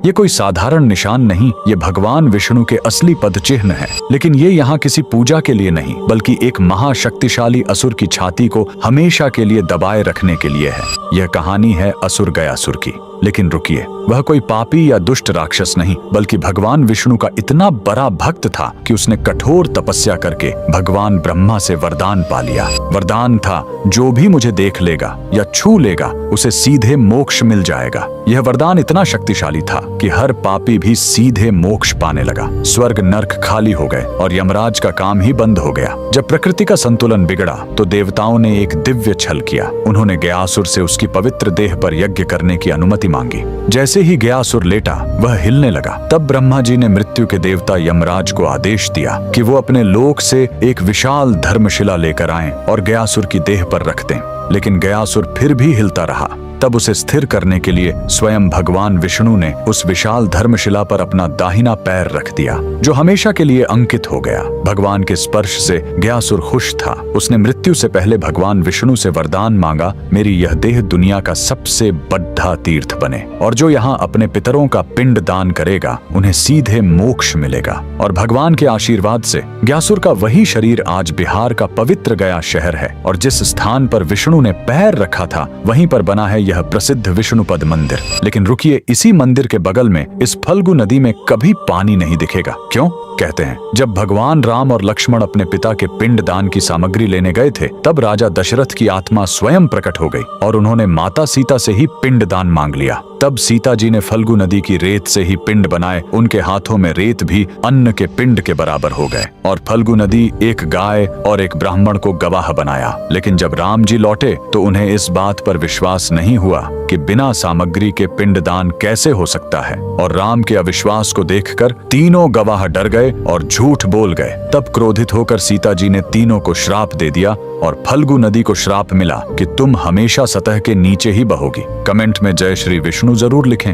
ये कोई साधारण निशान नहीं, ये भगवान विष्णु के असली पद चिन्ह है। लेकिन ये यहाँ किसी पूजा के लिए नहीं, बल्कि एक महाशक्तिशाली असुर की छाती को हमेशा के लिए दबाए रखने के लिए है। यह कहानी है असुर गयासुर की। लेकिन रुकिए, वह कोई पापी या दुष्ट राक्षस नहीं, बल्कि भगवान विष्णु का इतना बड़ा भक्त था कि उसने कठोर तपस्या करके भगवान ब्रह्मा से वरदान पा लिया। वरदान था, जो भी मुझे देख लेगा या छू लेगा उसे सीधे मोक्ष मिल जाएगा। यह वरदान इतना शक्तिशाली था कि हर पापी भी सीधे मोक्ष पाने लगा। स्वर्ग नर्क खाली हो गए और यमराज का काम ही बंद हो गया। जब प्रकृति का संतुलन बिगड़ा तो देवताओं ने एक दिव्य छल किया। उन्होंने गयासुर से उसकी पवित्र देह पर यज्ञ करने की अनुमति मांगी। जैसे ही गयासुर लेटा, वह हिलने लगा। तब ब्रह्मा जी ने मृत्यु के देवता यमराज को आदेश दिया कि वो अपने लोक से एक विशाल धर्मशिला लेकर आएं और गयासुर की देह पर रख दें। लेकिन गयासुर फिर भी हिलता रहा। तब उसे स्थिर करने के लिए स्वयं भगवान विष्णु ने उस विशाल धर्मशिला पर अपना दाहिना पैर रख दिया, जो हमेशा के लिए अंकित हो गया। भगवान के स्पर्श से गयासुर खुश था। उसने मृत्यु से पहले भगवान विष्णु से वरदान मांगा, मेरी यह देह दुनिया का सबसे बड़ा तीर्थ बने और जो यहाँ अपने पितरों का पिंड दान करेगा उन्हें सीधे मोक्ष मिलेगा। और भगवान के आशीर्वाद से गयासुर का वही शरीर आज बिहार का पवित्र गया शहर है और जिस स्थान पर विष्णु ने पैर रखा था वहीं पर बना है यह प्रसिद्ध विष्णुपद मंदिर। लेकिन रुकिए, इसी मंदिर के बगल में इस फल्गु नदी में कभी पानी नहीं दिखेगा। क्यों? कहते हैं, जब भगवान राम और लक्ष्मण अपने पिता के पिंड दान की सामग्री लेने गए थे, तब राजा दशरथ की आत्मा स्वयं प्रकट हो गई और उन्होंने माता सीता से ही पिंड दान मांग लिया। तब सीता जी ने फल्गु नदी की रेत से ही पिंड बनाए। उनके हाथों में रेत भी अन्न के पिंड के बराबर हो गए और फल्गु नदी एक गाय और एक ब्राह्मण को गवाह बनाया। लेकिन जब राम जी लौटे तो उन्हें इस बात पर विश्वास नहीं हुआ कि बिना सामग्री के पिंड दान कैसे हो सकता है, और राम के अविश्वास को देखकर तीनों गवाह डर गए और झूठ बोल गए। तब क्रोधित होकर सीता जी ने तीनों को श्राप दे दिया और फल्गु नदी को श्राप मिला कि तुम हमेशा सतह के नीचे ही बहोगी। कमेंट में जय श्री विष्णु जरूर लिखें।